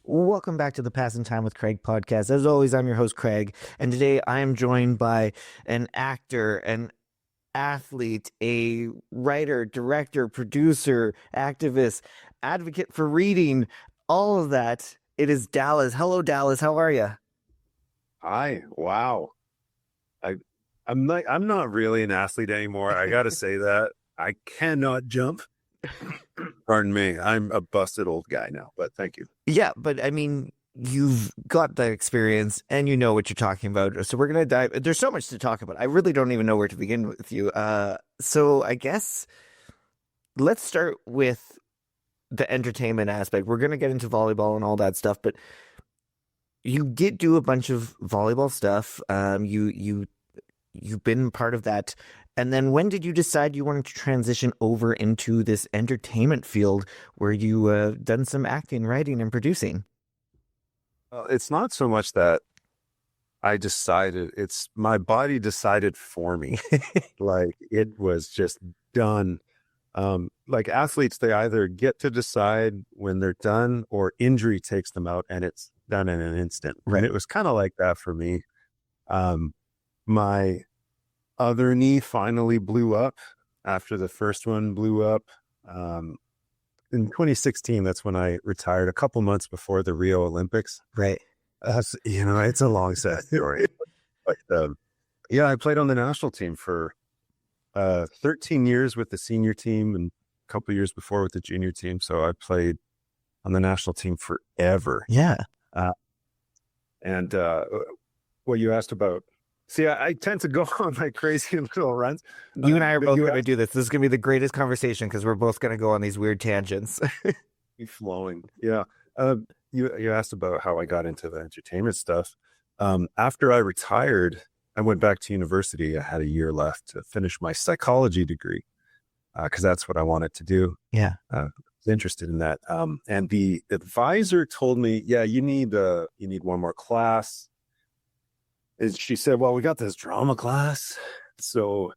Welcome back to the Passing Time with Craig podcast. As always, I'm your host, Craig, and today I am joined by an actor, an athlete, a writer, director, producer, activist, advocate for reading, all of that. It is Dallas. Hello, Dallas. How are you? Hi. Wow. I'm not really an athlete anymore. I got to say that. I cannot jump. Pardon me. I'm a busted old guy now, but thank you. Yeah, but I mean, you've got the experience and you know what you're talking about. So we're going to dive. There's so much to talk about. I really don't even know where to begin with you. So I guess let's start with the entertainment aspect. We're going to get into volleyball and all that stuff, but you did do a bunch of volleyball stuff. You've been part of that. And then when did you decide you wanted to transition over into this entertainment field where you done some acting, writing, and producing? Well, it's not so much that I decided, it's my body decided for me. Like it was just done. Like athletes, they either get to decide when they're done or injury takes them out and it's done in an instant. Right. And it was kind of like that for me. My other knee finally blew up after the first one blew up. In 2016, that's when I retired, a couple months before the Rio Olympics. Right. It's a long sad story. But yeah, I played on the national team for 13 years with the senior team and a couple years before with the junior team. So I played on the national team forever. Yeah. And what you asked about, see, I tend to go on like crazy little runs. You and I are both going to do this. This is going to be the greatest conversation because we're both going to go on these weird tangents. Be flowing. Yeah. You asked about how I got into the entertainment stuff. After I retired, I went back to university. I had a year left to finish my psychology degree because that's what I wanted to do. Yeah. I was interested in that. And the advisor told me, yeah, you need one more class. She said, well, we got this drama class. So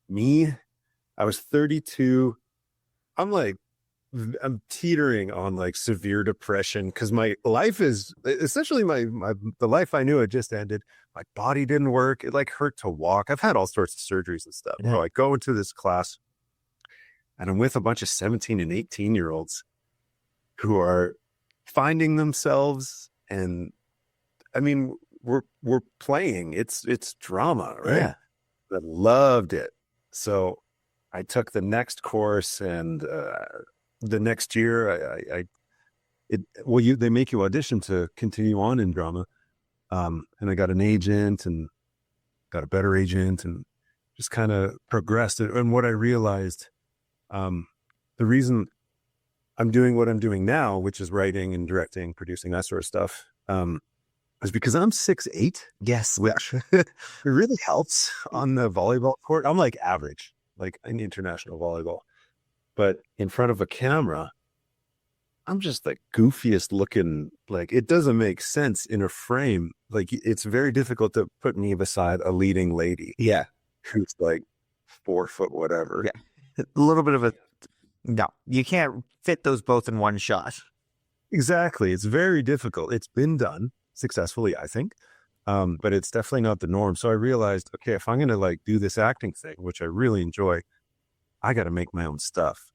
I was 32. I'm teetering on like severe depression because my life is essentially the life I knew had just ended. My body didn't work. It like hurt to walk. I've had all sorts of surgeries and stuff. Yeah. So I go into this class and I'm with a bunch of 17 and 18-year-olds who are finding themselves. And I mean, we're playing. It's drama, right? Yeah. I loved it. So I took the next course and the next year they make you audition to continue on in drama. And I got an agent and got a better agent and just kind of progressed. And what I realized, the reason I'm doing what I'm doing now, which is writing and directing, producing, that sort of stuff, is because I'm 6'8". Yes. Which it really helps on the volleyball court. I'm like average, like in international volleyball. But in front of a camera, I'm just the goofiest looking, like it doesn't make sense in a frame. Like it's very difficult to put me beside a leading lady. Yeah. Who's like 4 foot whatever. Yeah. A little bit of no, you can't fit those both in one shot. Exactly. It's very difficult. It's been done successfully, I think. But it's definitely not the norm. So I realized, okay, if I'm going to like do this acting thing, which I really enjoy, I got to make my own stuff,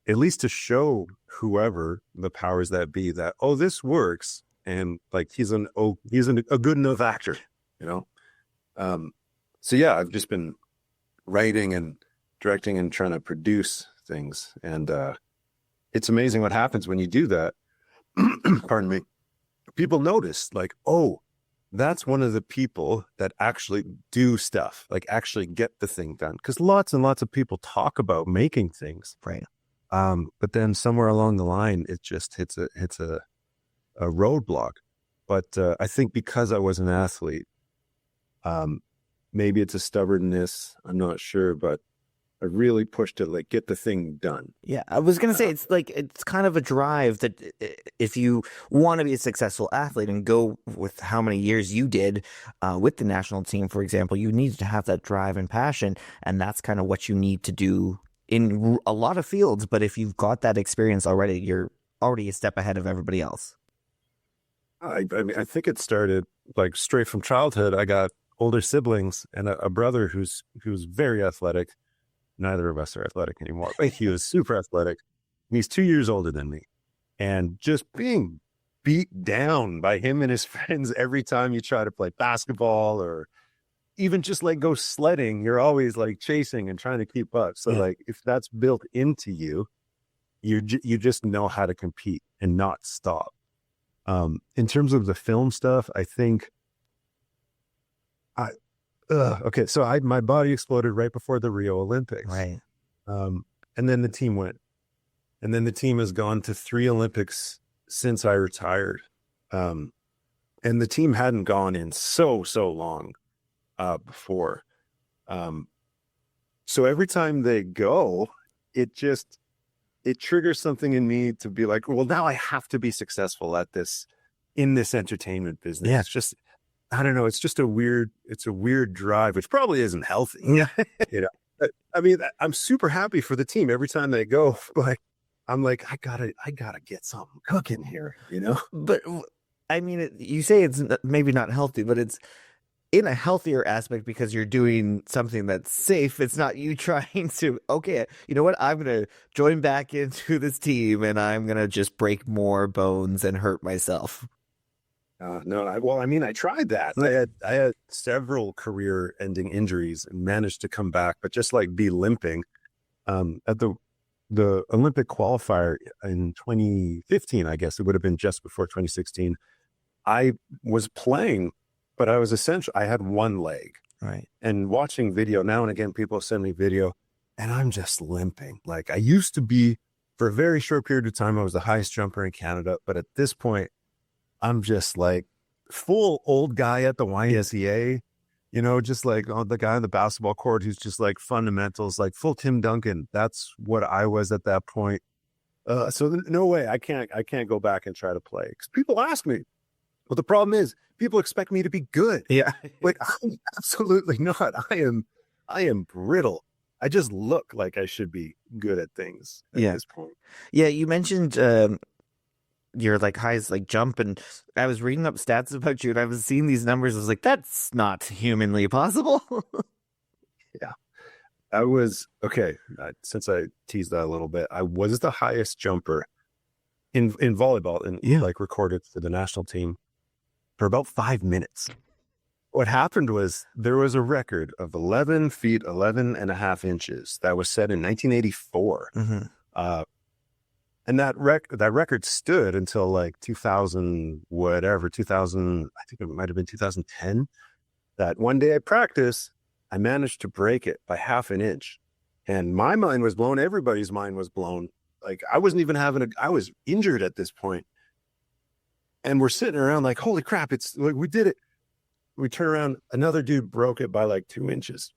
at least to show whoever the powers that be that, oh, this works. And like, he's a good enough actor, you know? So yeah, I've just been writing and directing and trying to produce things. And, it's amazing what happens when you do that. Pardon me. People notice like, oh, that's one of the people that actually do stuff, like actually get the thing done. Because lots and lots of people talk about making things. Right. But then somewhere along the line, it just hits a roadblock. But I think because I was an athlete, maybe it's a stubbornness. I'm not sure, but I really pushed to like get the thing done. Yeah, I was going to say, it's kind of a drive that if you want to be a successful athlete and go with how many years you did with the national team, for example, you need to have that drive and passion. And that's kind of what you need to do in a lot of fields, but if you've got that experience already, you're already a step ahead of everybody else. I mean, I think it started like straight from childhood. I got older siblings and a brother who's very athletic. Neither of us are athletic anymore, but he was super athletic. And he's 2 years older than me. And just being beat down by him and his friends every time you try to play basketball or even just like go sledding, you're always like chasing and trying to keep up. So like if that's built into you, you just know how to compete and not stop. In terms of the film stuff, I think okay, so my body exploded right before the Rio Olympics. Right. And then the team went. And then the team has gone to 3 Olympics since I retired. And the team hadn't gone in so long before. So every time they go, it triggers something in me to be like, well, now I have to be successful at this, in this entertainment business. Yeah. It's just, I don't know. It's just a weird drive, which probably isn't healthy. Yeah. You know, I mean, I'm super happy for the team every time they go, but I'm like, I gotta get something cooking here, you know? But I mean, you say it's maybe not healthy, but it's in a healthier aspect because you're doing something that's safe. It's not you trying to, okay, you know what? I'm going to join back into this team and I'm going to just break more bones and hurt myself. No, I tried that. I had several career-ending injuries and managed to come back, but just like be limping. At the Olympic qualifier in 2015, I guess it would have been just before 2016. I was playing, but I had one leg. Right. And watching video now and again, people send me video, and I'm just limping. Like I used to be, for a very short period of time, I was the highest jumper in Canada, but at this point, I'm just like full old guy at the YMCA, you know, just like the guy on the basketball court who's just like fundamentals, like full Tim Duncan. That's what I was at that point. So no way, I can't go back and try to play. Because people ask me, well, the problem is people expect me to be good. Yeah. Like I'm absolutely not. I am brittle. I just look like I should be good at things at this point. Yeah, you mentioned your like highest like jump, and I was reading up stats about you and I was seeing these numbers. I was like, that's not humanly possible. Yeah. I was okay. Since I teased that a little bit, I was the highest jumper in volleyball and like recorded for the national team for about 5 minutes. What happened was there was a record of 11 feet, 11 and a half inches that was set in 1984. Mm-hmm. And that record stood until like 2000, whatever, 2000, I think it might have been 2010. That one day I practiced, I managed to break it by half an inch. And my mind was blown. Everybody's mind was blown. Like I wasn't even I was injured at this point. And we're sitting around like, holy crap, it's like, we did it. We turn around, another dude broke it by like 2 inches,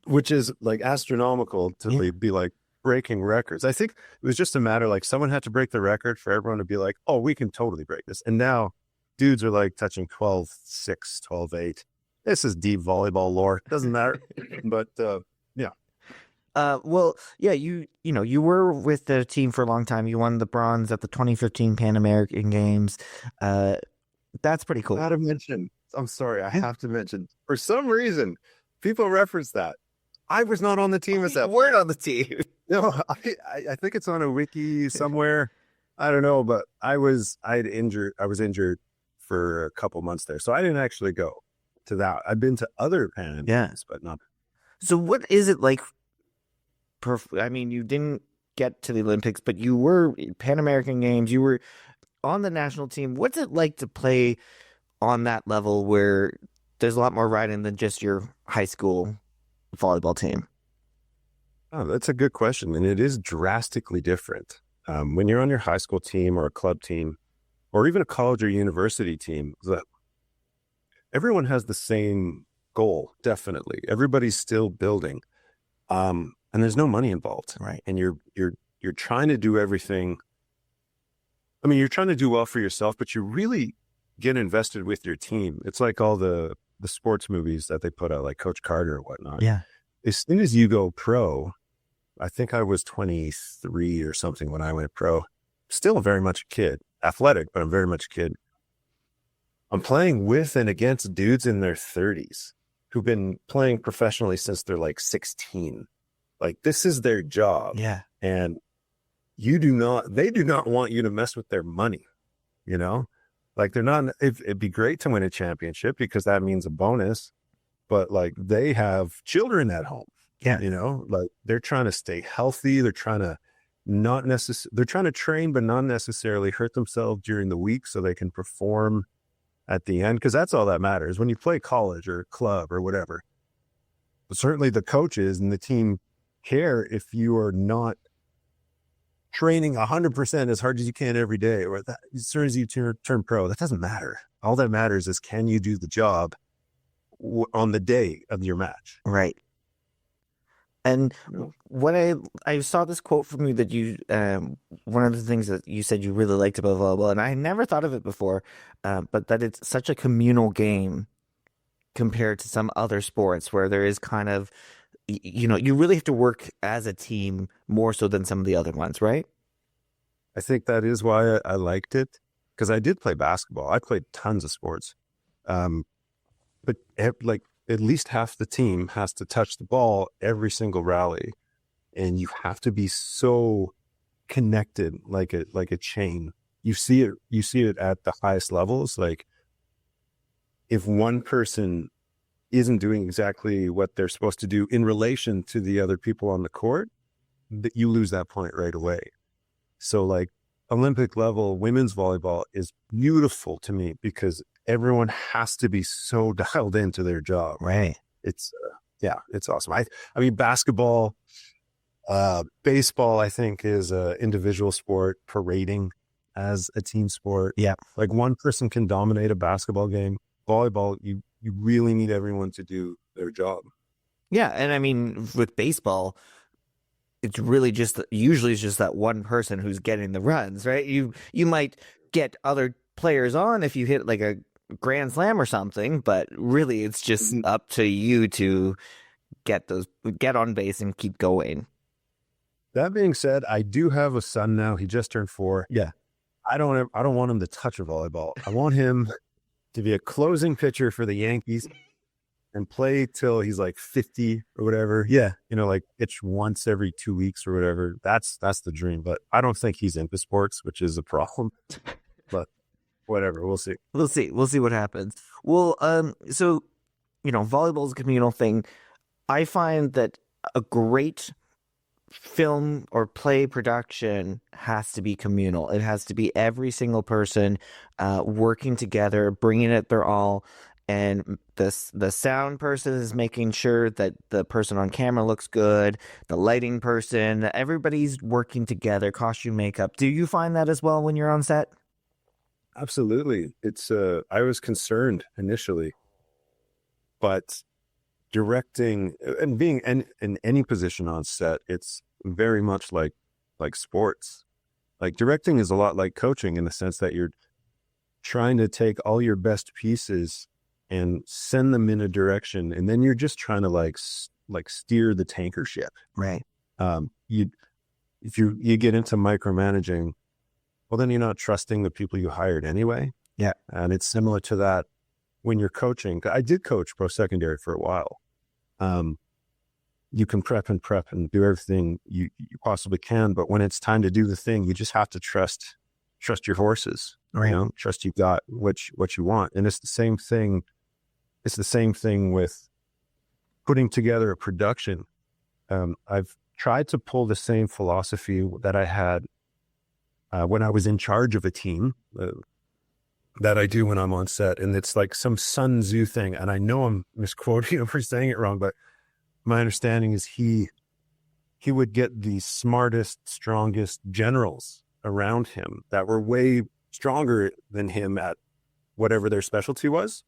which is like astronomical to be like breaking records. I think it was just a matter like someone had to break the record for everyone to be like, oh, we can totally break this. And now dudes are like touching 12.6, 12.8. This is deep volleyball lore. Doesn't matter. But yeah. Well, yeah, you know, you were with the team for a long time. You won the bronze at the 2015 Pan American Games. That's pretty cool. I gotta mention, I'm sorry, I have to mention, for some reason, people reference that. I was not on the team as that. You weren't on the team. No, I think it's on a wiki somewhere. I don't know, but I was injured for a couple months there. So I didn't actually go to that. I've been to other Pan Am Games, but not. So what is it like? I mean, you didn't get to the Olympics, but you were Pan American Games. You were on the national team. What's it like to play on that level where there's a lot more riding than just your high school volleyball team? Oh, that's a good question. And it is drastically different. When you're on your high school team or a club team, or even a college or university team, everyone has the same goal, definitely. Everybody's still building. And there's no money involved. Right. And you're trying to do everything. I mean, you're trying to do well for yourself, but you really get invested with your team. It's like all the sports movies that they put out, like Coach Carter or whatnot. Yeah. As soon as you go pro, I think I was 23 or something when I went pro. Still very much a kid, athletic, but I'm very much a kid. I'm playing with and against dudes in their 30s who've been playing professionally since they're like 16. Like this is their job. Yeah. And they do not want you to mess with their money, you know? Like they're not, it'd be great to win a championship because that means a bonus, but like they have children at home, Yeah. you know, like they're trying to stay healthy. They're trying to they're trying to train, but not necessarily hurt themselves during the week so they can perform at the end. Cause that's all that matters when you play college or club or whatever. But certainly the coaches and the team care if you are not training 100% as hard as you can every day, or that, as soon as you turn pro, that doesn't matter. All that matters is can you do the job on the day of your match? Right. And when I saw this quote from you that you one of the things that you said you really liked about volleyball, and I never thought of it before, but that it's such a communal game compared to some other sports where there is kind of you really have to work as a team more so than some of the other ones, right? I think that is why I liked it, because I did play basketball. I played tons of sports, but like at least half the team has to touch the ball every single rally, and you have to be so connected, like a chain. You see it at the highest levels. Like if one person isn't doing exactly what they're supposed to do in relation to the other people on the court, that you lose that point right away. So like Olympic level women's volleyball is beautiful to me because everyone has to be so dialed into their job. Right. It's it's awesome. I mean, basketball, baseball, I think is a individual sport parading as a team sport. Yeah. Like one person can dominate a basketball game. Volleyball, you really need everyone to do their job. Yeah, and I mean with baseball, it's really usually it's just that one person who's getting the runs, right? You might get other players on if you hit like a grand slam or something, but really it's just up to you to get on base and keep going. That being said, I do have a son now. He just turned 4. Yeah. I don't want him to touch a volleyball. I want him to be a closing pitcher for the Yankees and play till he's like 50 or whatever. Yeah. Like pitch once every 2 weeks or whatever. That's the dream. But I don't think he's into sports, which is a problem. But whatever, we'll see. We'll see. We'll see what happens. Well, so volleyball is a communal thing. I find that a great film or play production has to be communal. It has to be every single person working together, bringing it their all. And the sound person is making sure that the person on camera looks good. The lighting person, everybody's working together. Costume, makeup. Do you find that as well when you're on set? Absolutely. It's I was concerned initially, but directing and being in any position on set, it's very much like sports. Like directing is a lot like coaching in the sense that you're trying to take all your best pieces and send them in a direction, and then you're just trying to like steer the tanker ship. Right. If you get into micromanaging, well, then you're not trusting the people you hired anyway. Yeah. And it's similar to that when you're coaching. I did coach pro secondary for a while. You can prep and do everything you possibly can, but when it's time to do the thing, you just have to trust your horses. Right. Trust you've got what you want. And it's the same thing. It's the same thing with putting together a production. I've tried to pull the same philosophy that I had when I was in charge of a team that I do when I'm on set. And it's like some Sun Tzu thing. And I know I'm misquoting him for saying it wrong, but my understanding is he would get the smartest, strongest generals around him that were way stronger than him at whatever their specialty was.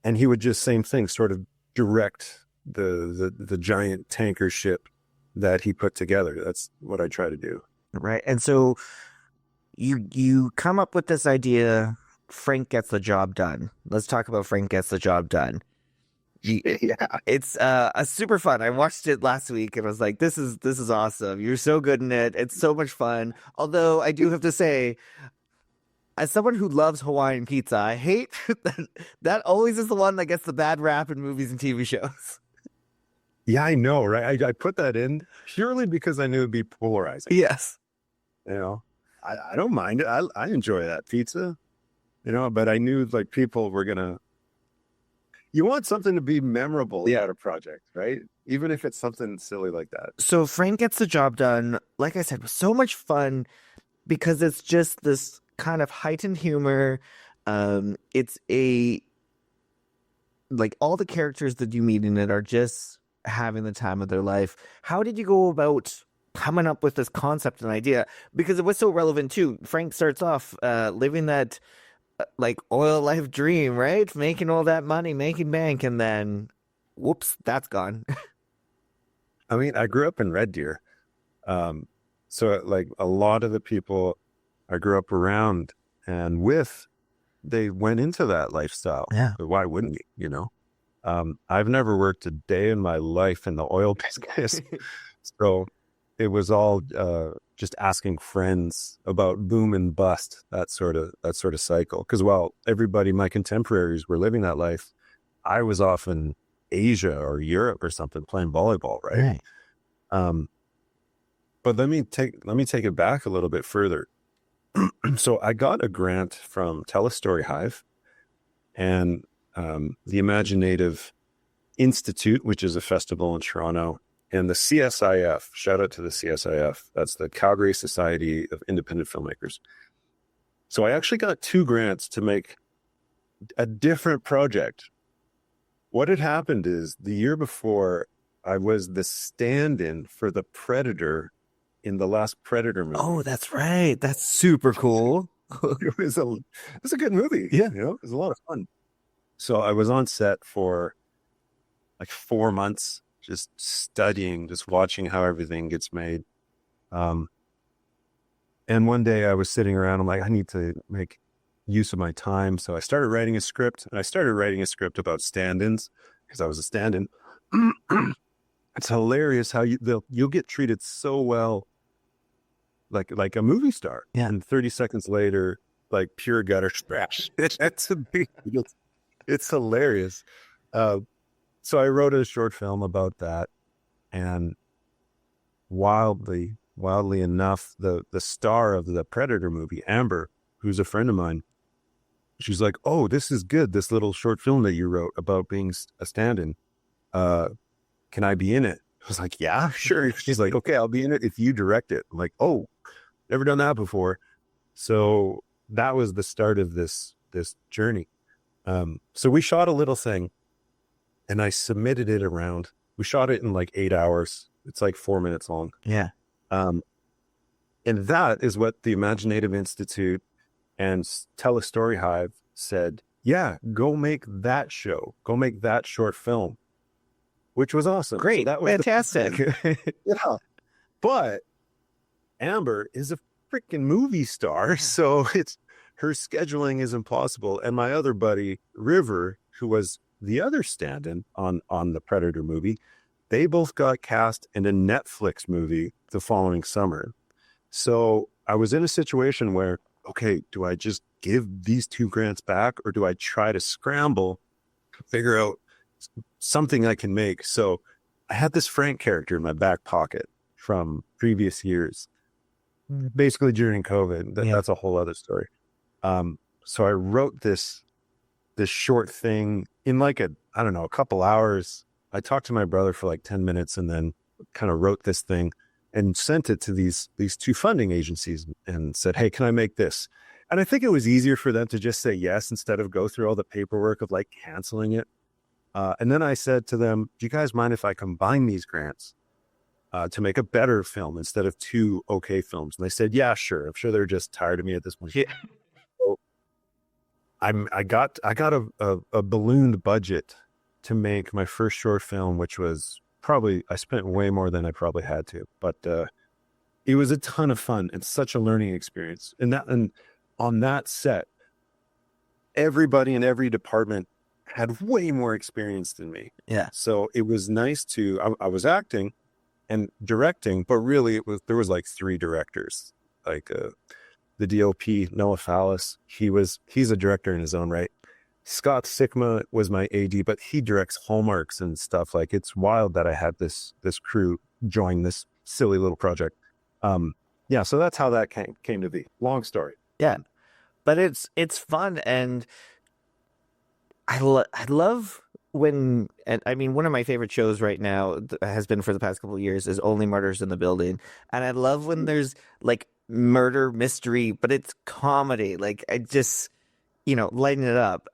And he would just same thing, sort of direct the giant tanker ship that he put together. That's what I try to do. Right. And so you come up with this idea, Frank gets the job done. Let's talk about Frank gets the job done. Yeah. It's a super fun. I watched it last week and I was like, this is awesome. You're so good in it. It's so much fun. Although I do have to say, as someone who loves Hawaiian pizza, I hate that always is the one that gets the bad rap in movies and TV shows. Yeah, I know, right? I put that in purely because I knew it'd be polarizing. Yes. You know, I don't mind it. I enjoy that pizza, but I knew like people were gonna. You want something to be memorable at a project, right? Even if it's something silly like that. So Frank Gets the Job Done, like I said, was so much fun because it's just this kind of heightened humor. It's a like all the characters that you meet in it are just having the time of their life. How did you go about coming up with this concept and idea? Because it was so relevant too. Frank starts off living that like oil life dream, right? Making all that money, making bank, and then whoops, that's gone. I mean, I grew up in Red Deer, so like a lot of the people I grew up around and with, they went into that lifestyle. Yeah. But why wouldn't you? I've never worked a day in my life in the oil business. So it was all just asking friends about boom and bust, that sort of cycle. Because while everybody, my contemporaries, were living that life, I was off in Asia or Europe or something playing volleyball, right? But let me take it back a little bit further. So I got a grant from Tell a Story Hive and the Imaginative Institute, which is a festival in Toronto, and the CSIF. Shout out to the CSIF. That's the Calgary Society of Independent Filmmakers. So I actually got 2 grants to make a different project. What had happened is the year before, I was the stand-in for the Predator in the last Predator movie. Oh, that's right. That's super cool. It was a good movie. Yeah. It was a lot of fun. So I was on set for like 4 months, just studying, just watching how everything gets made. And one day I was sitting around, I'm like, I need to make use of my time. So I started writing a script, and I started writing a script about stand-ins because I was a stand-in. It's hilarious how you'll get treated so well, like a movie star. Yeah. And 30 seconds later, like pure gutter trash. That's a big deal. It's hilarious. So I wrote a short film about that, and wildly enough, the star of the Predator movie, Amber, who's a friend of mine, she's like, "Oh, this is good. This little short film that you wrote about being a stand-in. Can I be in it?" I was like, "Yeah, sure." She's like, "Okay, I'll be in it if you direct it." I'm like, "Oh, never done that before." So that was the start of this journey. So we shot a little thing, and I submitted it around. We shot it in like 8 hours. It's like 4 minutes long. Yeah. And that is what the Imaginative Institute and Tell a Story Hive said, yeah, go make that show. Go make that short film, which was awesome. Great. So that was fantastic. yeah. But Amber is a freaking movie star. So her scheduling is impossible. And my other buddy, River, who was the other stand-in on the Predator movie, they both got cast in a Netflix movie the following summer. So I was in a situation where, okay, do I just give these 2 grants back, or do I try to scramble, figure out something I can make? So I had this Frank character in my back pocket from previous years, basically during COVID. That's a whole other story. So I wrote this short thing in like a couple hours. I talked to my brother for like 10 minutes and then kind of wrote this thing and sent it to these 2 funding agencies and said, "Hey, can I make this?" And I think it was easier for them to just say yes instead of go through all the paperwork of like canceling it. And then I said to them, "Do you guys mind if I combine these grants to make a better film instead of 2 okay films?" And they said, "Yeah, sure." I'm sure they're just tired of me at this point. Yeah. So I got a ballooned budget to make my first short film, which was probably, I spent way more than I probably had to, but it was a ton of fun and such a learning experience. And on that set, everybody in every department had way more experience than me. Yeah. So it was nice I was acting and directing, but really there was like three directors, like the DOP, Noah Fallis. He's a director in his own right. Scott Sikma was my AD, but he directs Hallmarks and stuff. Like, it's wild that I had this crew join this silly little project. Yeah, so that's how that came to be. Long story. Yeah. But it's fun, and I love when, and I mean, one of my favorite shows right now has been for the past couple of years is Only Murders in the Building, and I love when there's like murder mystery, but it's comedy. Like, I just, lighten it up.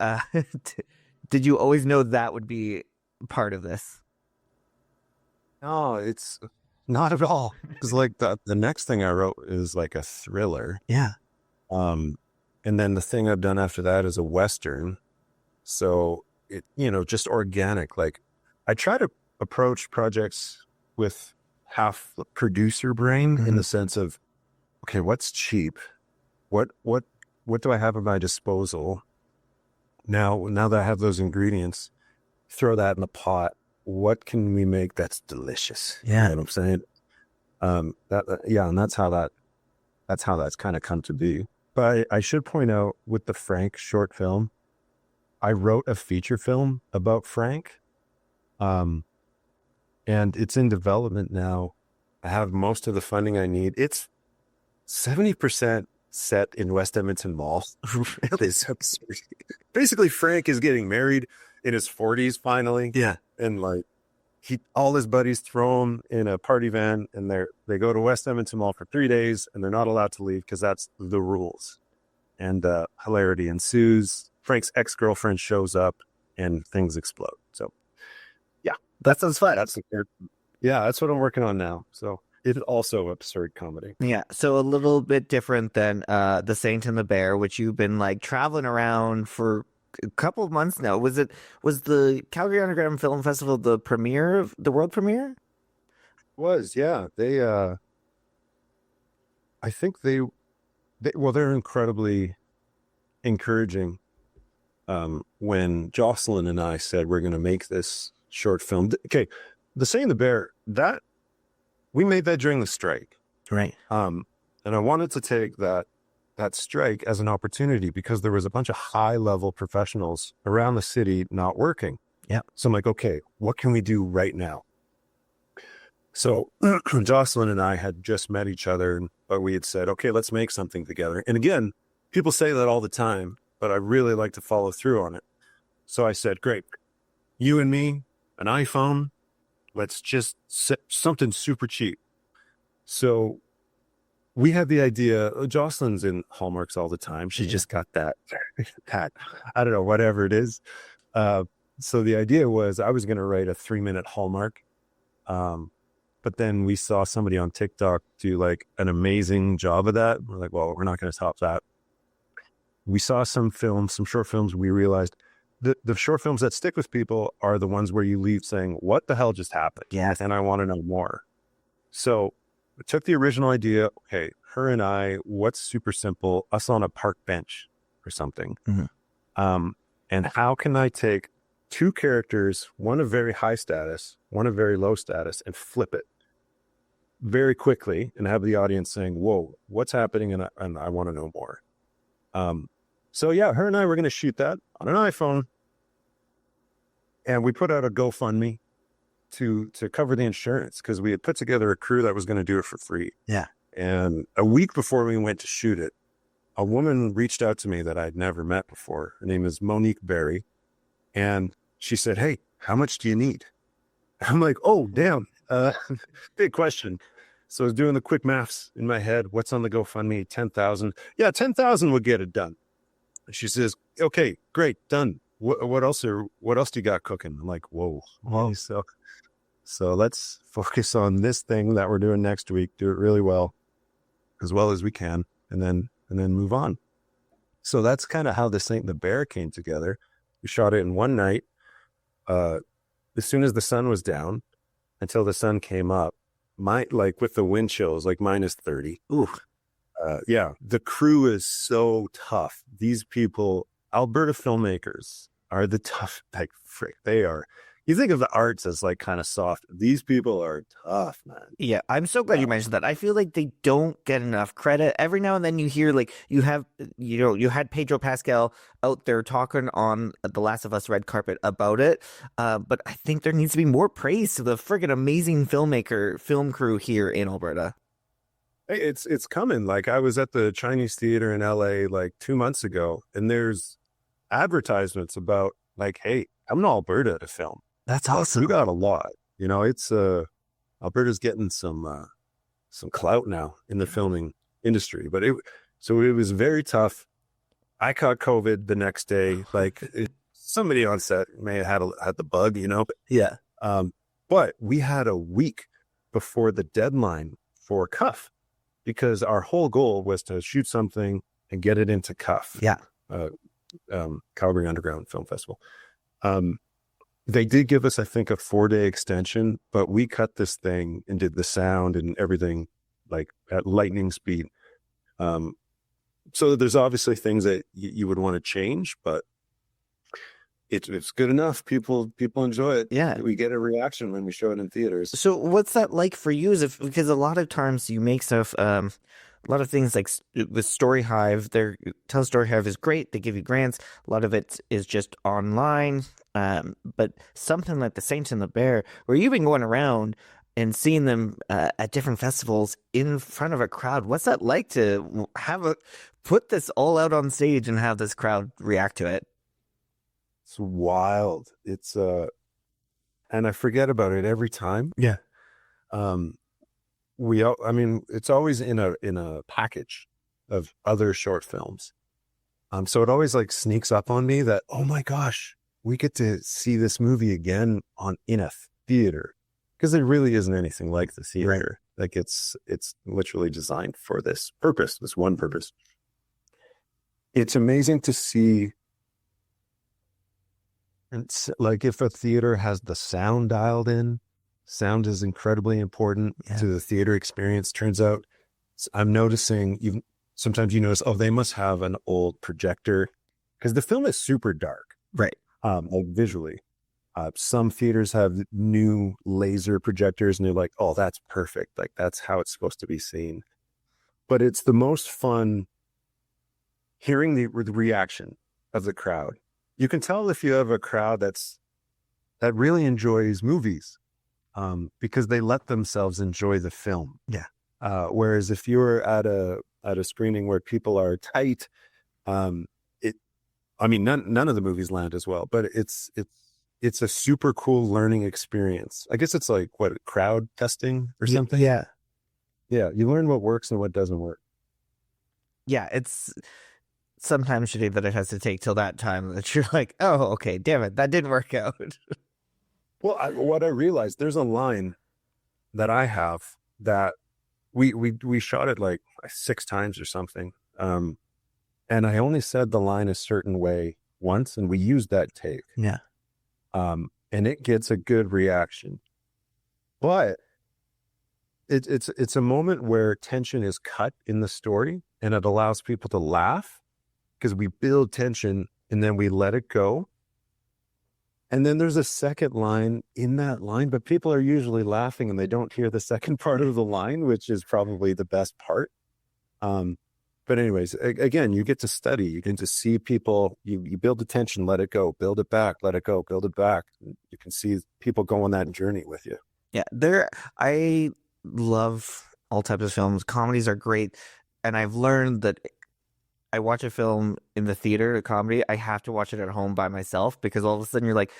Did you always know that would be part of this? No, it's not at all. Because like the next thing I wrote is like a thriller. Yeah. And then the thing I've done after that is a Western. So it, just organic. Like, I try to approach projects with half producer brain in the sense of, okay, what's cheap? What do I have at my disposal? Now that I have those ingredients, throw that in the pot. What can we make that's delicious? Yeah. You know what I'm saying? And that's how that's kind of come to be. But I should point out, with the Frank short film, I wrote a feature film about Frank. And it's in development now. I have most of the funding I need. It's 70% set in West Edmonton Mall. Really? Basically, Frank is getting married in his 40s finally. Yeah. And like, all his buddies throw him in a party van, and they go to West Edmonton Mall for 3 days, and they're not allowed to leave because that's the rules. And hilarity ensues. Frank's ex-girlfriend shows up, and things explode. So, yeah, That sounds fun. that's what I'm working on now. So it's also absurd comedy. Yeah, so a little bit different than The Saint and the Bear, which you've been like traveling around for a couple of months now. Was the Calgary Underground Film Festival the world premiere? Yeah. I think they're incredibly encouraging. When Jocelyn and I said we're going to make this short film, okay, The Saint and the Bear, that we made that during the strike. Right. And I wanted to take that strike as an opportunity, because there was a bunch of high-level professionals around the city not working. Yeah. So I'm like, okay, what can we do right now? So Jocelyn and I had just met each other, but we had said, okay, let's make something together. And again, people say that all the time, but I really like to follow through on it. So I said, great, you and me, an iPhone, let's just set something super cheap. So we had the idea. Jocelyn's in Hallmarks all the time. She just got that, I don't know, whatever it is. So the idea was I was going to write a 3-minute Hallmark. But then we saw somebody on TikTok do like an amazing job of that. We're like, well, we're not going to top that. We saw some short films. We realized the short films that stick with people are the ones where you leave saying, what the hell just happened? Yes. And I want to know more. So we took the original idea. Okay, her and I, what's super simple? Us on a park bench or something. And how can I take two characters, one of very high status, one of very low status, and flip it very quickly and have the audience saying, whoa, what's happening? And I want to know more. So yeah, her and I were going to shoot that on an iPhone, and we put out a GoFundMe to cover the insurance, because we had put together a crew that was going to do it for free. Yeah. And a week before we went to shoot it, a woman reached out to me that I'd never met before. Her name is Monique Berry. And she said, hey, how much do you need? I'm like, oh, damn. Big question. So I was doing the quick maths in my head. What's on the GoFundMe? 10,000. Yeah, 10,000 would get it done. She says, okay, great, done. What else do you got cooking? I'm like, whoa. So let's focus on this thing that we're doing next week. Do it really well as we can, and then move on. So that's kind of how The Saint and the Bear came together. We shot it in one night. As soon as the sun was down until the sun came up, with the wind chills, like -30. Ooh. Yeah, the crew is so tough. These people, Alberta filmmakers, are the tough, like, frick, they are. You think of the arts as like kind of soft. These people are tough, man. Yeah, I'm so glad you mentioned that. I feel like they don't get enough credit. Every now and then you hear like you had Pedro Pascal out there talking on the Last of Us red carpet about it. But I think there needs to be more praise to the friggin' amazing film crew here in Alberta. Hey, it's coming. Like I was at the Chinese Theater in LA like 2 months ago, and there's advertisements about like, hey, come to Alberta to film. That's Like, we awesome. got a lot. It's Alberta's getting some clout now in the filming industry. But it was very tough. I caught COVID the next day. Like somebody on set may have had the bug, Yeah. but we had a week before the deadline for Cuff because our whole goal was to shoot something and get it into Cuff. Yeah. Calgary Underground Film Festival. They did give us, I think, a 4-day extension, but we cut this thing and did the sound and everything like at lightning speed. So there's obviously things that you would want to change, but it's good enough. People enjoy it. Yeah. We get a reaction when we show it in theaters. So what's that like for you? Because a lot of times you make stuff, a lot of things like with Story Hive, Tell Story Hive is great. They give you grants. A lot of it is just online. But something like The Saint and the Bear, where you've been going around and seeing them at different festivals in front of a crowd. What's that like to put this all out on stage and have this crowd react to it? It's wild. It's and I forget about it every time. Yeah. It's always in a package of other short films. So it always like sneaks up on me that, oh my gosh, we get to see this movie again in a theater, because there really isn't anything like the theater. Right. Like it's literally designed for this purpose, this one purpose. It's amazing to see. It's like if a theater has the sound dialed in, sound is incredibly important to the theater experience. Turns out, I'm noticing sometimes you notice, oh, they must have an old projector, because the film is super dark, right? Like visually. Some theaters have new laser projectors, and they're like, oh, that's perfect. Like that's how it's supposed to be seen. But it's the most fun hearing the reaction of the crowd. You can tell if you have a crowd that really enjoys movies, because they let themselves enjoy the film. Yeah. Whereas if you're at a screening where people are tight, none of the movies land as well. But it's a super cool learning experience. I guess it's like crowd testing or something. Yeah. Yeah. You learn what works and what doesn't work. Yeah. It's sometimes shitty that it has to take till that time that you're like, oh, okay, damn it, that didn't work out. Well, what I realized, there's a line that I have that we shot it like 6 times or something. And I only said the line a certain way once, and we used that take. Yeah. And it gets a good reaction. But it's a moment where tension is cut in the story, and it allows people to laugh, because we build tension and then we let it go. And then there's a second line in that line, but people are usually laughing and they don't hear the second part of the line, which is probably the best part. But anyways, again, you get to study, you get to see people, you build the tension, let it go, build it back, let it go, build it back. You can see people go on that journey with you. Yeah, I love all types of films. Comedies are great. And I've learned that I watch a film in the theater, a comedy, I have to watch it at home by myself, because all of a sudden you're like,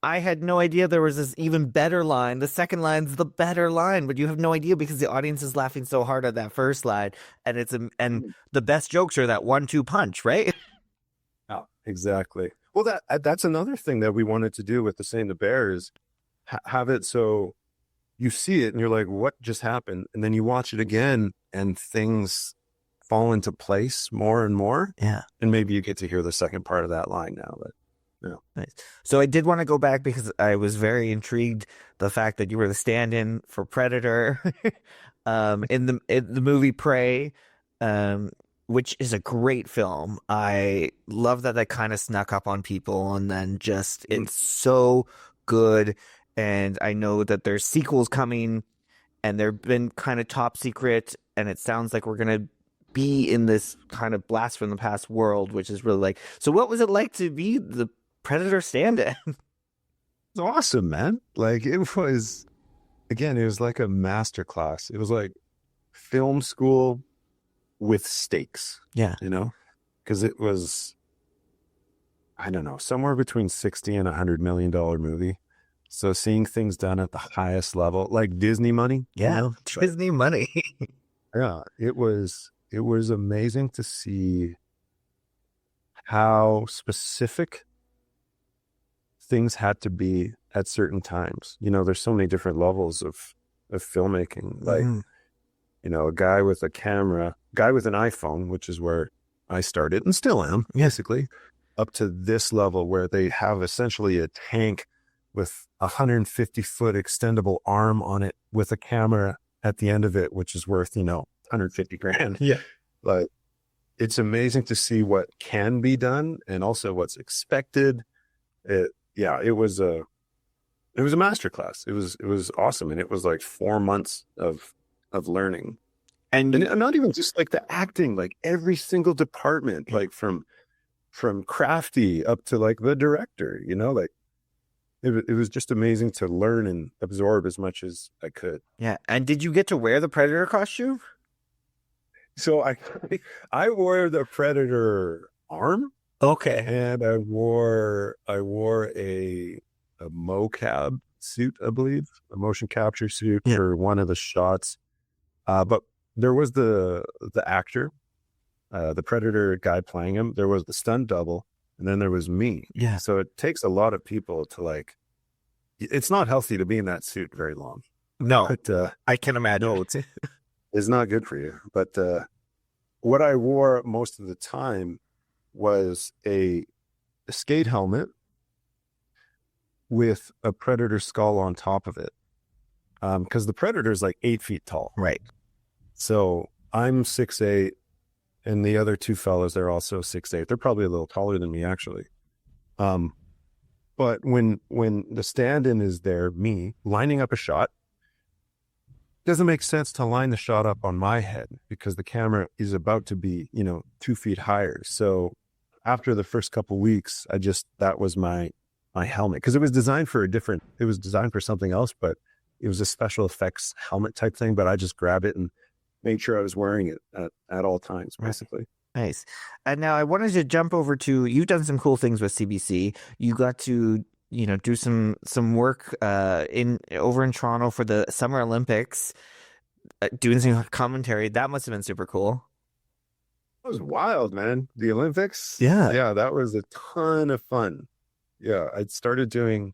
I had no idea there was this even better line. The second line's the better line, but you have no idea because the audience is laughing so hard at that first line, and the best jokes are that 1-2 punch, right? Oh, exactly. Well, that's another thing that we wanted to do with The Saint and the Bear is have it so you see it and you're like, what just happened? And then you watch it again and things fall into place more and more. Yeah. And maybe you get to hear the second part of that line now. But Nice. So I did want to go back because I was very intrigued the fact that you were the stand-in for Predator in the movie Prey. which is a great film. I love that kind of snuck up on people, and then just it's so good. And I know that there's sequels coming, and they've been kind of top secret, and it sounds like we're gonna be in this kind of blast from the past world, which is really like. So, what was it like to be the Predator stand-in? It's awesome, man. Like it was, again, it was like a master class. It was like film school with stakes, Yeah. because it was, I don't know, somewhere between 60 and $100 million movie. So seeing things done at the highest level, like Disney money, Yeah, Disney money. yeah, it was amazing to see how specific things had to be at certain times. There's so many different levels of filmmaking. Like, a guy with a camera, guy with an iPhone, which is where I started and still am, basically, up to this level where they have essentially a tank with a 150-foot extendable arm on it with a camera at the end of it, which is worth, 150 grand. Yeah. Like, it's amazing to see what can be done and also what's expected. It was a masterclass. It was awesome. And it was like 4 months of learning. And not even just like the acting, like every single department, like from crafty up to like the director, like it was just amazing to learn and absorb as much as I could. Yeah. And did you get to wear the Predator costume? So I wore the Predator arm. Okay. And I wore a mocap suit, I believe, a motion capture suit for one of the shots. But there was the actor, the Predator guy playing him. There was the stunt double, and then there was me. Yeah. So it takes a lot of people to it's not healthy to be in that suit very long. No, but I can imagine. no, it's not good for you. But what I wore most of the time was a skate helmet with a Predator skull on top of it. Because the Predator is like 8 feet tall. Right. So I'm 6'8", and the other two fellas, they're also 6'8". They're probably a little taller than me, actually. But when the stand-in is there, me lining up a shot, doesn't make sense to line the shot up on my head because the camera is about to be, 2 feet higher. So after the first couple weeks, that was my helmet, because it was designed for something else, but it was a special effects helmet type thing. But I just grabbed it and made sure I was wearing it at all times, basically. Nice. And now I wanted to jump over to, you've done some cool things with CBC. You got to, do some work over in Toronto for the Summer Olympics, doing some commentary. That must have been super cool. That was wild, man. The Olympics. Yeah, that was a ton of fun. Yeah, I started doing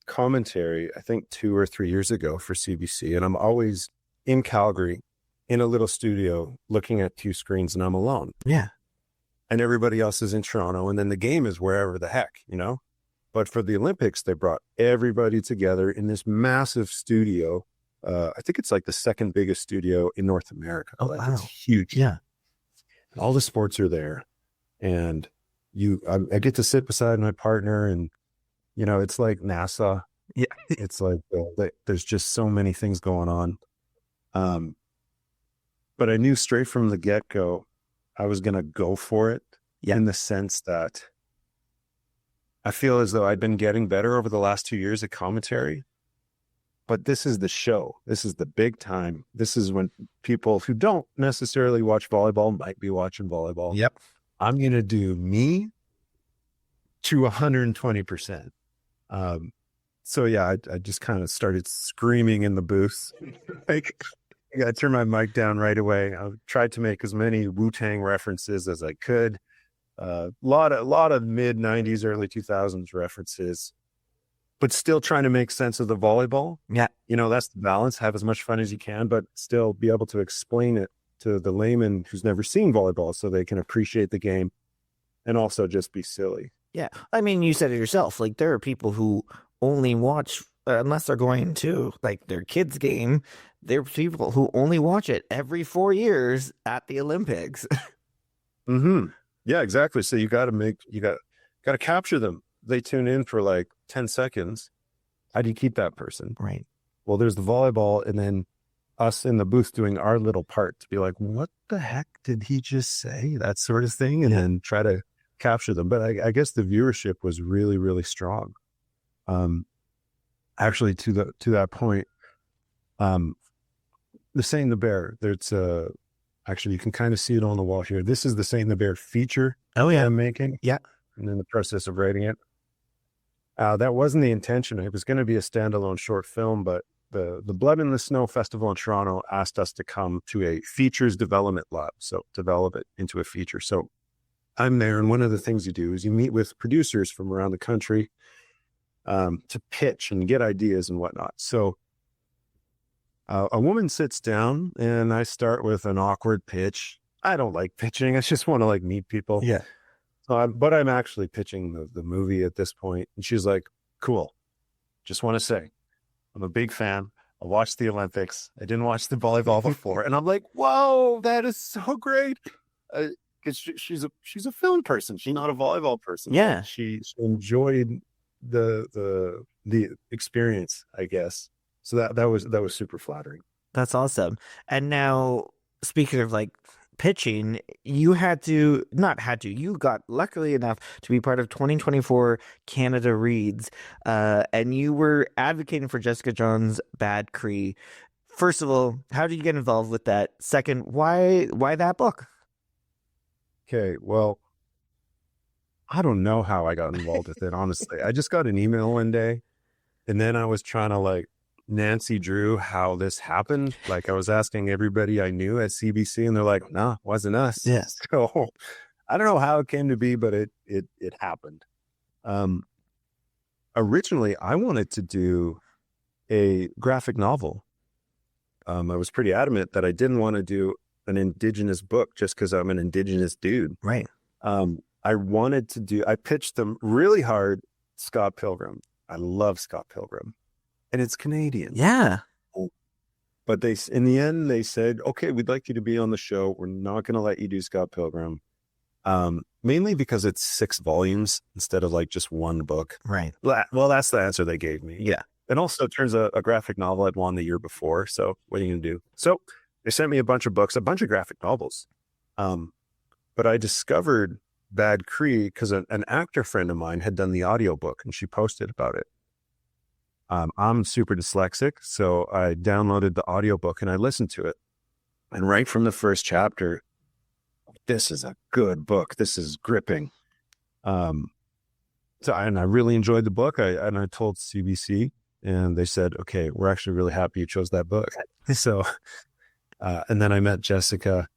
commentary, I think 2 or 3 years ago for CBC, and I'm always in Calgary in a little studio looking at 2 screens, and I'm alone. Yeah. And everybody else is in Toronto, and then the game is wherever the heck, But for the Olympics, they brought everybody together in this massive studio. I think it's like the second biggest studio in North America. Oh, wow. It's huge. Yeah. All the sports are there. And I get to sit beside my partner, and, it's like NASA. Yeah. It's like there's just so many things going on. But I knew straight from the get-go I was going to go for it, in the sense that I feel as though I'd been getting better over the last 2 years at commentary. But this is the show. This is the big time. This is when people who don't necessarily watch volleyball might be watching volleyball. Yep. I'm going to do me to 120%. So yeah, I just kind of started screaming in the booth. I got to turn my mic down right away. I tried to make as many Wu-Tang references as I could. Lot of mid 90s, early 2000s references, but still trying to make sense of the volleyball. Yeah. That's the balance. Have as much fun as you can, but still be able to explain it to the layman who's never seen volleyball so they can appreciate the game and also just be silly. Yeah. I mean, you said it yourself. Like, there are people who only watch, unless they're going to like their kids' game, there are people who only watch it every 4 years at the Olympics. Mm-hmm. Yeah, exactly. So got to capture them. They tune in for like 10 seconds. How do you keep that person? Right. Well, there's the volleyball, and then us in the booth doing our little part to be like, what the heck did he just say? That sort of thing. And then try to capture them. But I guess the viewership was really, really strong. Um, actually to that point, um, the Saint the Bear, there's actually you can kind of see it on the wall here. This is the Saint the Bear feature Oh that yeah. I'm making. Yeah. And in the process of writing it. That wasn't the intention. It was going to be a standalone short film, but the Blood in the Snow Festival in Toronto asked us to come to a features development lab, so develop it into a feature. So I'm there, and one of the things you do is you meet with producers from around the country to pitch and get ideas and whatnot. So a woman sits down, and I start with an awkward pitch. I don't like pitching. I just want to like meet people. Yeah. But I'm actually pitching the movie at this point. And she's like, cool. Just want to say, I'm a big fan. I watched the Olympics. I didn't watch the volleyball before. And I'm like, whoa, that is so great. Because she's a film person. She's not a volleyball person. Yeah. She enjoyed the experience, I guess. So that was super flattering. That's awesome. And now, speaking of like pitching, you you got luckily enough to be part of 2024 Canada Reads, and you were advocating for Jessica John's Bad Cree. First of all, how did you get involved with that? Second, why that book? Okay, well, I don't know how I got involved with it, honestly. I just got an email one day, and then I was trying to like Nancy Drew how this happened. Like I was asking everybody I knew at CBC, and they're like, "Nah, wasn't us." Yes. So I don't know how it came to be, but it happened. Originally, I wanted to do a graphic novel. I was pretty adamant that I didn't want to do an Indigenous book just because I'm an Indigenous dude. Right. I pitched them really hard, Scott Pilgrim. I love Scott Pilgrim. And it's Canadian. Yeah. But in the end, they said, okay, we'd like you to be on the show. We're not going to let you do Scott Pilgrim. Mainly because it's 6 volumes instead of like just one book. Right. Well, that's the answer they gave me. Yeah. And also, it turns a graphic novel I'd won the year before. So what are you going to do? So they sent me a bunch of books, a bunch of graphic novels. But I discovered Bad Cree because an actor friend of mine had done the audiobook and she posted about it. I'm super dyslexic, so I downloaded the audiobook and I listened to it. And right from the first chapter, this is a good book. This is gripping. I really enjoyed the book. I told CBC, and they said, okay, we're actually really happy you chose that book. So, and then I met Jessica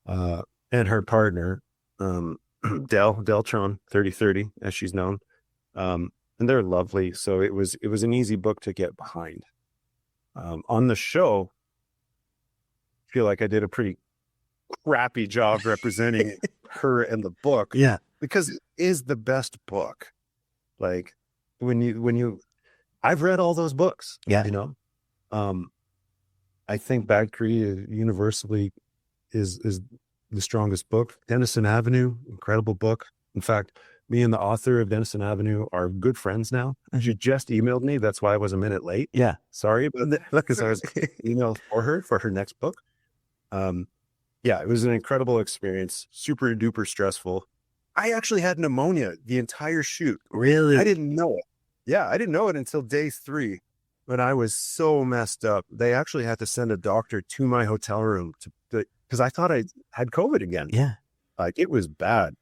and her partner, Deltron 3030, as she's known. And they're lovely. So it was an easy book to get behind. On the show, I feel like I did a pretty crappy job representing her in the book. Yeah. Because it is the best book. Like I've read all those books. Yeah. You know, I think Bad Cree universally is the strongest book. Denison Avenue, incredible book. In fact, me and the author of Denison Avenue are good friends now. She just emailed me. That's why I was a minute late. Yeah. Sorry about that, because I was emailed for her next book. Yeah, it was an incredible experience. Super duper stressful. I actually had pneumonia the entire shoot. Really? I didn't know it. Yeah, I didn't know it until day 3 when I was so messed up. They actually had to send a doctor to my hotel room because I thought I had COVID again. Yeah. Like it was bad.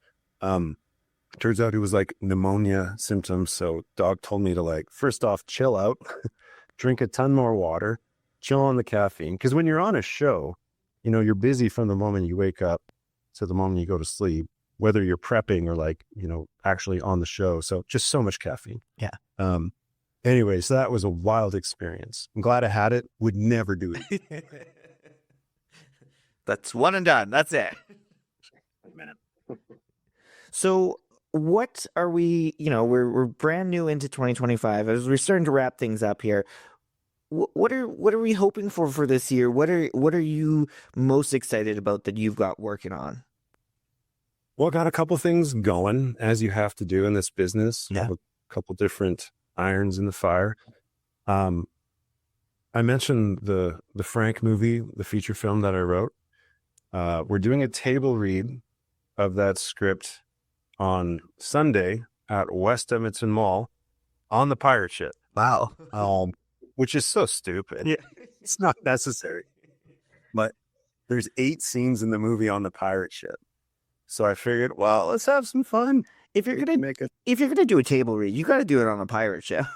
Turns out it was like pneumonia symptoms. So doc told me to like, first off, chill out, drink a ton more water, chill on the caffeine. Because when you're on a show, you know, you're busy from the moment you wake up to the moment you go to sleep, whether you're prepping or like, you know, actually on the show. So just so much caffeine. Yeah. Anyway, so that was a wild experience. I'm glad I had it. Would never do it. That's one and done. That's it. So what are we, we're brand new into 2025 as we're starting to wrap things up here. What are we hoping for this year? What are you most excited about that you've got working on? Well, I got a couple things going, as you have to do in this business. Yeah. A couple different irons in the fire. Um, I mentioned the Frank movie, the feature film that I wrote. We're doing a table read of that script on Sunday at West Edmonton Mall on the pirate ship. Wow. Which is so stupid. Yeah. It's not necessary. But there's 8 scenes in the movie on the pirate ship. So I figured, well, let's have some fun. If you're gonna do a table read, you got to do it on a pirate ship.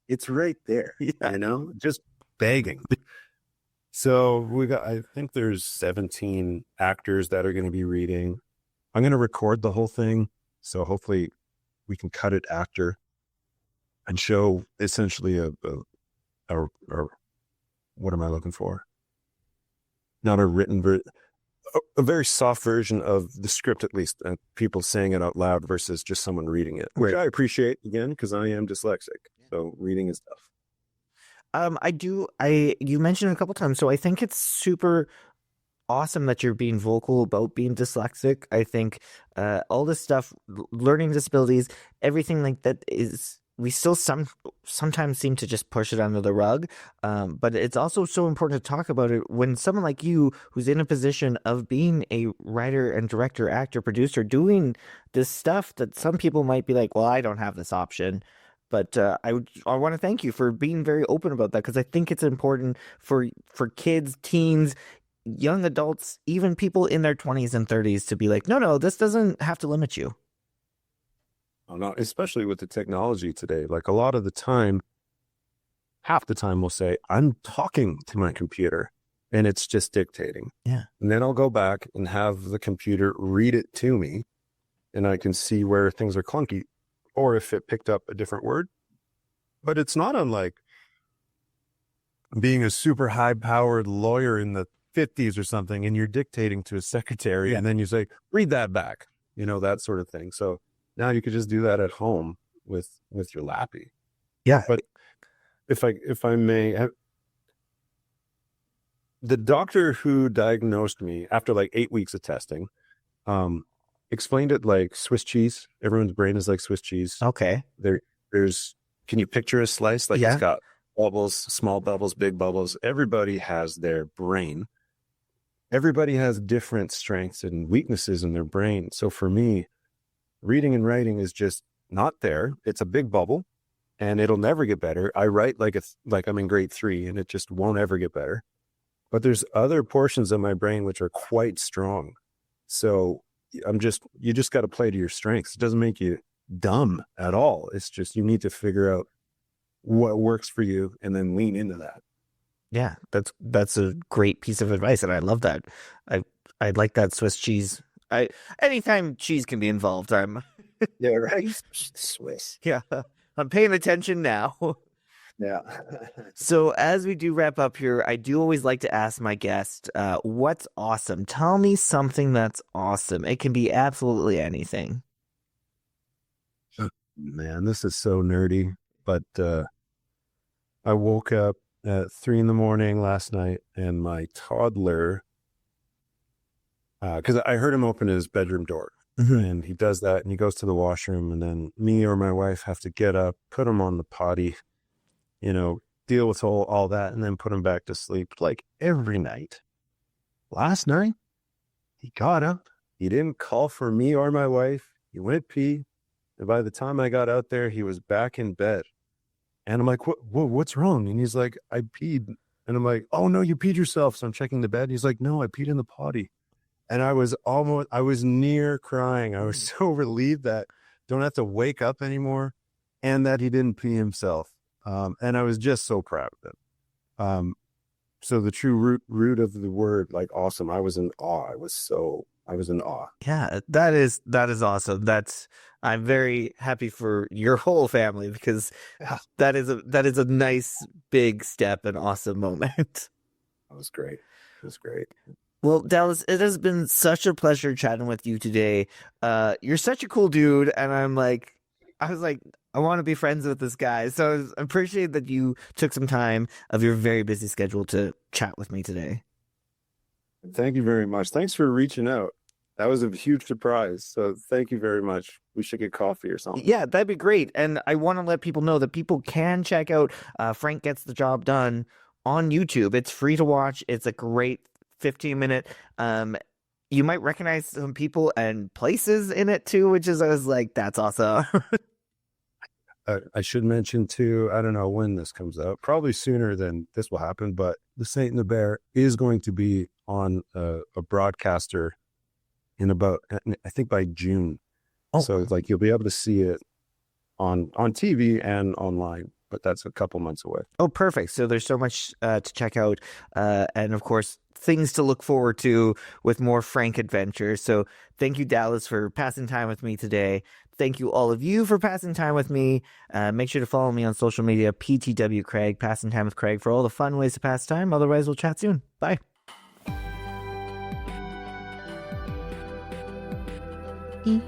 It's right there, Yeah. you know, just begging. So I think there's 17 actors that are going to be reading. I'm going to record the whole thing. So hopefully we can cut it after and show essentially a what am I looking for? Not a written version, a very soft version of the script, at least, and people saying it out loud versus just someone reading it, which I appreciate, again, because I am dyslexic. So reading is tough. You mentioned it a couple times, so I think it's super awesome that you're being vocal about being dyslexic. I think all this stuff, learning disabilities, everything like that is, we still sometimes seem to just push it under the rug. But it's also so important to talk about it when someone like you, who's in a position of being a writer and director, actor, producer, doing this stuff that some people might be like, well, I don't have this option. But I want to thank you for being very open about that, because I think it's important for kids, teens, young adults, even people in their 20s and 30s to be like, no, this doesn't have to limit you. Oh, no, especially with the technology today. Like a lot of the time, half the time we'll say, I'm talking to my computer and it's just dictating. Yeah. And then I'll go back and have the computer read it to me and I can see where things are clunky or if it picked up a different word. But it's not unlike being a super high-powered lawyer in the 50s or something, and you're dictating to a secretary, and then you say, read that back, that sort of thing. So now you could just do that at home with your lappy. Yeah. But if I may, the doctor who diagnosed me after like 8 weeks of testing, explained it like Swiss cheese. Everyone's brain is like Swiss cheese. Okay. There's, can you picture a slice? Like It's got bubbles, small bubbles, big bubbles. Everybody has their brain. Everybody has different strengths and weaknesses in their brain. So for me, reading and writing is just not there. It's a big bubble and it'll never get better. I write like I'm in grade 3 and it just won't ever get better. But there's other portions of my brain which are quite strong. So you just got to play to your strengths. It doesn't make you dumb at all. It's just, you need to figure out what works for you and then lean into that. Yeah, that's a great piece of advice, and I love that. I like that Swiss cheese. Anytime cheese can be involved, I'm yeah, right. Swiss. Yeah, I'm paying attention now. Yeah. So as we do wrap up here, I do always like to ask my guest, what's awesome? Tell me something that's awesome. It can be absolutely anything. Man, this is so nerdy, but I woke up at 3 a.m. last night and my toddler, because I heard him open his bedroom door. Mm-hmm. And he does that and he goes to the washroom, and then me or my wife have to get up, put him on the potty, deal with all that, and then put him back to sleep like every night. Last night, he got up. He didn't call for me or my wife. He went pee. And by the time I got out there, he was back in bed. And I'm like, what's wrong? And he's like, I peed. And I'm like, oh, no, you peed yourself. So I'm checking the bed. And he's like, no, I peed in the potty. And I was near crying. I was so relieved that I don't have to wake up anymore and that he didn't pee himself. And I was just so proud of him. So the true root of the word, like awesome, I was in awe. I was in awe. Yeah, that is awesome. I'm very happy for your whole family, because that is a nice big step and awesome moment. That was great. It was great. Well, Dallas, it has been such a pleasure chatting with you today. You're such a cool dude, and I was like, I want to be friends with this guy. So I appreciate that you took some time of your very busy schedule to chat with me today. Thank you very much. Thanks for reaching out. That was a huge surprise. So thank you very much. We should get coffee or something. Yeah, that'd be great. And I want to let people know that people can check out Frank Gets the Job Done on YouTube. It's free to watch. It's a great 15-minute. You might recognize some people and places in it too, which is I was like, that's awesome. I should mention too, I don't know when this comes out, probably sooner than this will happen, but The Saint and the Bear is going to be on a broadcaster in about, I think by June. Oh. So it's like you'll be able to see it on TV and online, but that's a couple months away. Oh, perfect. So there's so much to check out. And of course, things to look forward to with more Frank adventures. So thank you, Dallas, for passing time with me today. Thank you, all of you, for passing time with me. Make sure to follow me on social media, PTW Craig, Passing Time with Craig, for all the fun ways to pass time. Otherwise, we'll chat soon. Bye. E